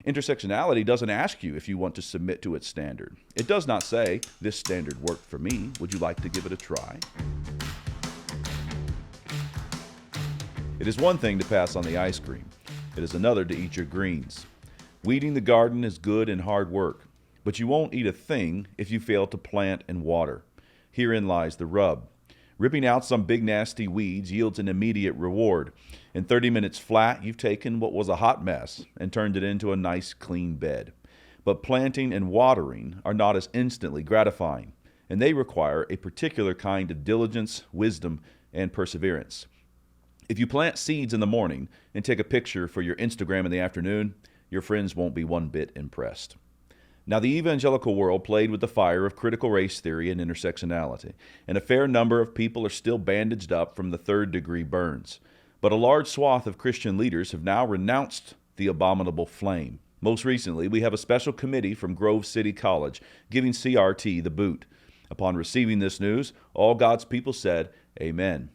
Intersectionality doesn't ask you if you want to submit to its standard. It does not say, this standard worked for me. Would you like to give it a try? It is one thing to pass on the ice cream. It is another to eat your greens. Weeding the garden is good and hard work, but you won't eat a thing if you fail to plant and water. Herein lies the rub. Ripping out some big nasty weeds yields an immediate reward. In 30 minutes flat, you've taken what was a hot mess and turned it into a nice clean bed. But planting and watering are not as instantly gratifying, and they require a particular kind of diligence, wisdom, and perseverance. If you plant seeds in the morning and take a picture for your Instagram in the afternoon, your friends won't be one bit impressed. Now, the evangelical world played with the fire of critical race theory and intersectionality, and a fair number of people are still bandaged up from the third-degree burns. But a large swath of Christian leaders have now renounced the abominable flame. Most recently, we have a special committee from Grove City College giving CRT the boot. Upon receiving this news, all God's people said, Amen.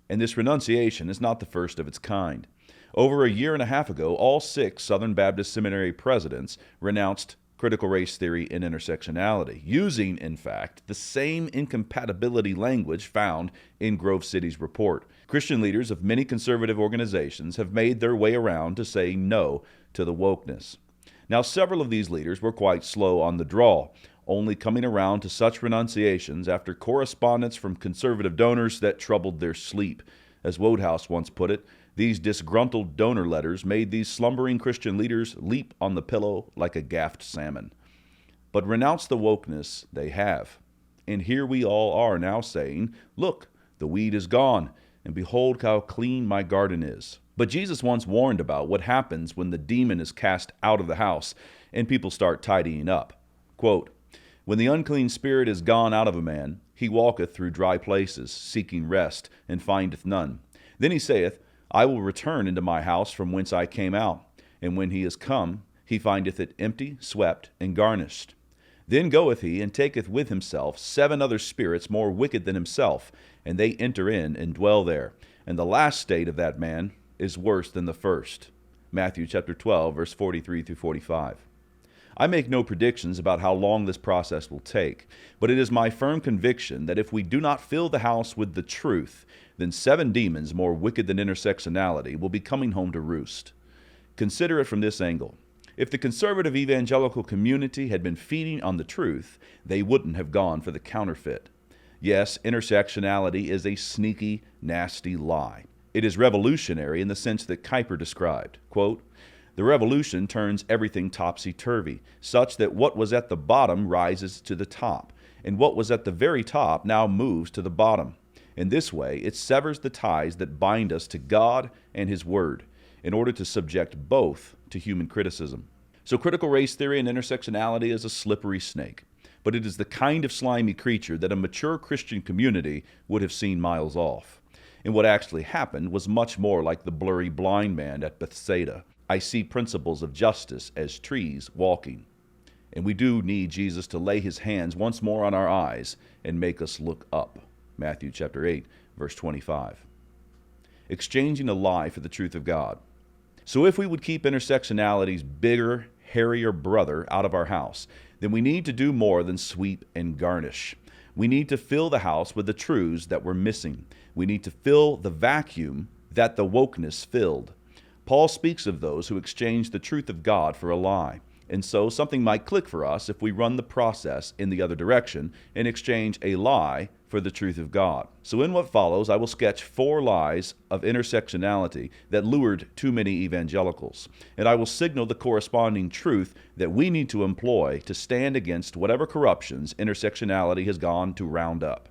And this renunciation is not the first of its kind. Over a year and a half ago, all 6 Southern Baptist Seminary presidents renounced critical race theory and intersectionality, using, in fact, the same incompatibility language found in Grove City's report. Christian leaders of many conservative organizations have made their way around to say no to the wokeness. Now, several of these leaders were quite slow on the draw, only coming around to such renunciations after correspondence from conservative donors that troubled their sleep. As Wodehouse once put it, these disgruntled donor letters made these slumbering Christian leaders leap on the pillow like a gaffed salmon. But renounce the wokeness they have. And here we all are now saying, look, the weed is gone, and behold how clean my garden is. But Jesus once warned about what happens when the demon is cast out of the house and people start tidying up. Quote, when the unclean spirit is gone out of a man, he walketh through dry places, seeking rest, and findeth none. Then he saith, I will return into my house from whence I came out. And when he is come, he findeth it empty, swept, and garnished. Then goeth he, and taketh with himself 7 other spirits more wicked than himself, and they enter in and dwell there. And the last state of that man is worse than the first. Matthew chapter 12, verse 43 through 45. I make no predictions about how long this process will take, but it is my firm conviction that if we do not fill the house with the truth, then 7 demons more wicked than intersectionality will be coming home to roost. Consider it from this angle. If the conservative evangelical community had been feeding on the truth, they wouldn't have gone for the counterfeit. Yes, intersectionality is a sneaky, nasty lie. It is revolutionary in the sense that Kuyper described. Quote, the revolution turns everything topsy-turvy, such that what was at the bottom rises to the top, and what was at the very top now moves to the bottom. In this way, it severs the ties that bind us to God and His Word, in order to subject both to human criticism. So critical race theory and intersectionality is a slippery snake, but it is the kind of slimy creature that a mature Christian community would have seen miles off. And what actually happened was much more like the blurry blind man at Bethsaida. I see principles of justice as trees walking. And we do need Jesus to lay His hands once more on our eyes and make us look up. Matthew chapter 8, verse 25. Exchanging a lie for the truth of God. So if we would keep intersectionality's bigger, hairier brother out of our house, then we need to do more than sweep and garnish. We need to fill the house with the truths that we're missing. We need to fill the vacuum that the wokeness filled. Paul speaks of those who exchange the truth of God for a lie. And so something might click for us if we run the process in the other direction and exchange a lie for the truth of God. So in what follows, I will sketch 4 lies of intersectionality that lured too many evangelicals. And I will signal the corresponding truth that we need to employ to stand against whatever corruptions intersectionality has gone to round up.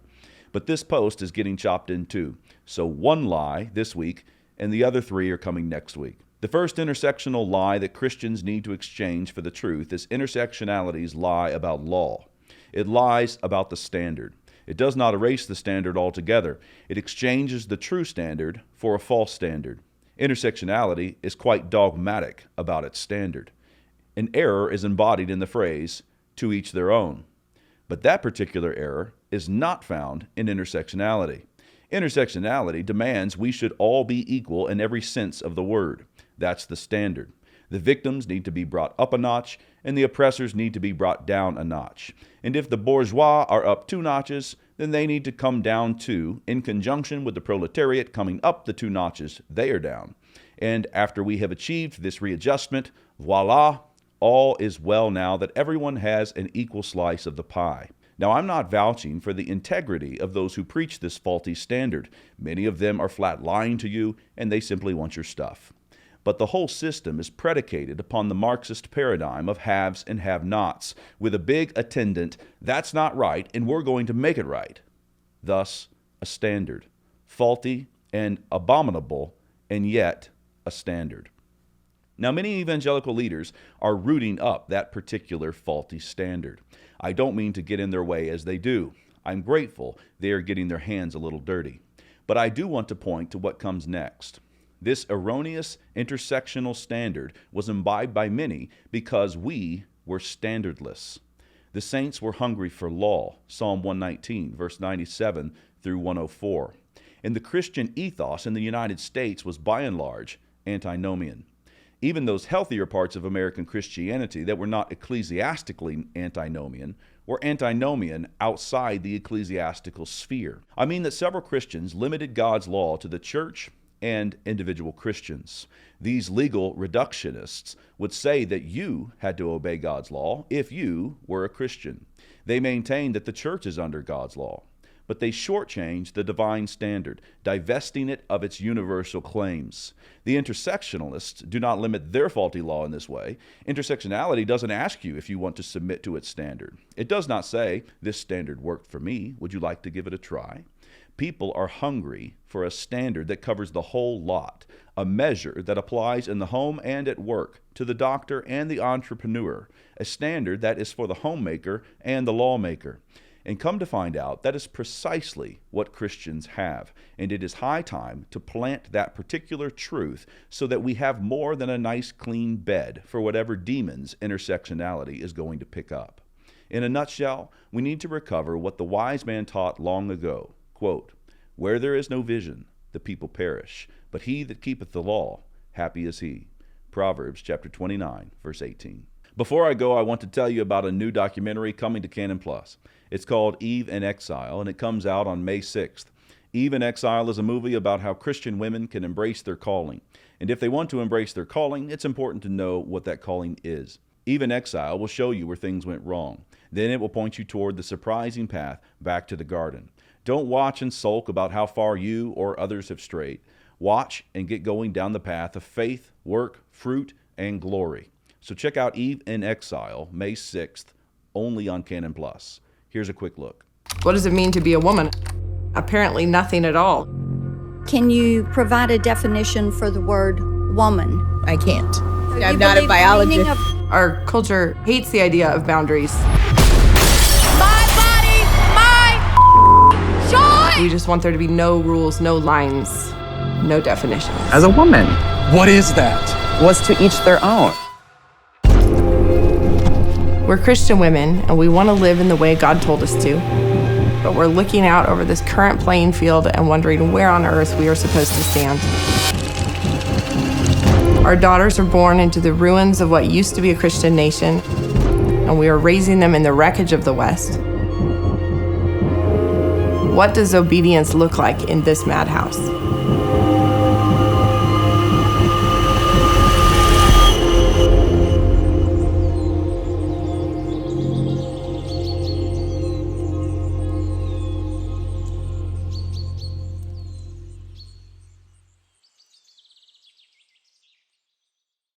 But this post is getting chopped in 2. So 1 lie this week, and the other 3 are coming next week. The first intersectional lie that Christians need to exchange for the truth is intersectionality's lie about law. It lies about the standard. It does not erase the standard altogether. It exchanges the true standard for a false standard. Intersectionality is quite dogmatic about its standard. An error is embodied in the phrase, to each their own. But that particular error is not found in intersectionality. Intersectionality demands we should all be equal in every sense of the word. That's the standard. The victims need to be brought up a notch, and the oppressors need to be brought down a notch. And if the bourgeois are up 2 notches, then they need to come down too, in conjunction with the proletariat coming up the 2 notches they are down. And after we have achieved this readjustment, voila, all is well now that everyone has an equal slice of the pie. Now, I'm not vouching for the integrity of those who preach this faulty standard. Many of them are flat lying to you, and they simply want your stuff. But the whole system is predicated upon the Marxist paradigm of haves and have-nots, with a big attendant, that's not right, and we're going to make it right. Thus, a standard. Faulty and abominable, and yet a standard. Now, many evangelical leaders are rooting up that particular faulty standard. I don't mean to get in their way as they do. I'm grateful they are getting their hands a little dirty. But I do want to point to what comes next. This erroneous intersectional standard was imbibed by many because we were standardless. The saints were hungry for law, Psalm 119, verse 97 through 104. And the Christian ethos in the United States was by and large antinomian. Even those healthier parts of American Christianity that were not ecclesiastically antinomian were antinomian outside the ecclesiastical sphere. I mean that several Christians limited God's law to the church and individual Christians. These legal reductionists would say that you had to obey God's law if you were a Christian. They maintained that the church is under God's law, but they shortchanged the divine standard, divesting it of its universal claims. The intersectionalists do not limit their faulty law in this way. Intersectionality doesn't ask you if you want to submit to its standard. It does not say, this standard worked for me, would you like to give it a try? People are hungry for a standard that covers the whole lot, a measure that applies in the home and at work, to the doctor and the entrepreneur, a standard that is for the homemaker and the lawmaker. And come to find out, that is precisely what Christians have, and it is high time to plant that particular truth so that we have more than a nice clean bed for whatever demons intersectionality is going to pick up. In a nutshell, we need to recover what the wise man taught long ago. Quote, where there is no vision, the people perish, but he that keepeth the law, happy is he. Proverbs chapter 29, verse 18. Before I go, I want to tell you about a new documentary coming to Canon Plus. It's called Eve in Exile, and it comes out on May 6th. Eve in Exile is a movie about how Christian women can embrace their calling. And if they want to embrace their calling, it's important to know what that calling is. Eve in Exile will show you where things went wrong. Then it will point you toward the surprising path back to the garden. Don't watch and sulk about how far you or others have strayed. Watch and get going down the path of faith, work, fruit, and glory. So check out Eve in Exile, May 6th, only on Canon Plus. Here's a quick look. What does it mean to be a woman? Apparently nothing at all. Can you provide a definition for the word woman? I can't. Do I'm you not a believe the biologist. meaning of Our culture hates the idea of boundaries. My body, my choice! We just want there to be no rules, no lines, no definitions. As a woman, What is that? was to each their own. We're Christian women, and we want to live in the way God told us to. But we're looking out over this current playing field and wondering where on earth we are supposed to stand. Our daughters are born into the ruins of what used to be a Christian nation, and we are raising them in the wreckage of the West. What does obedience look like in this madhouse?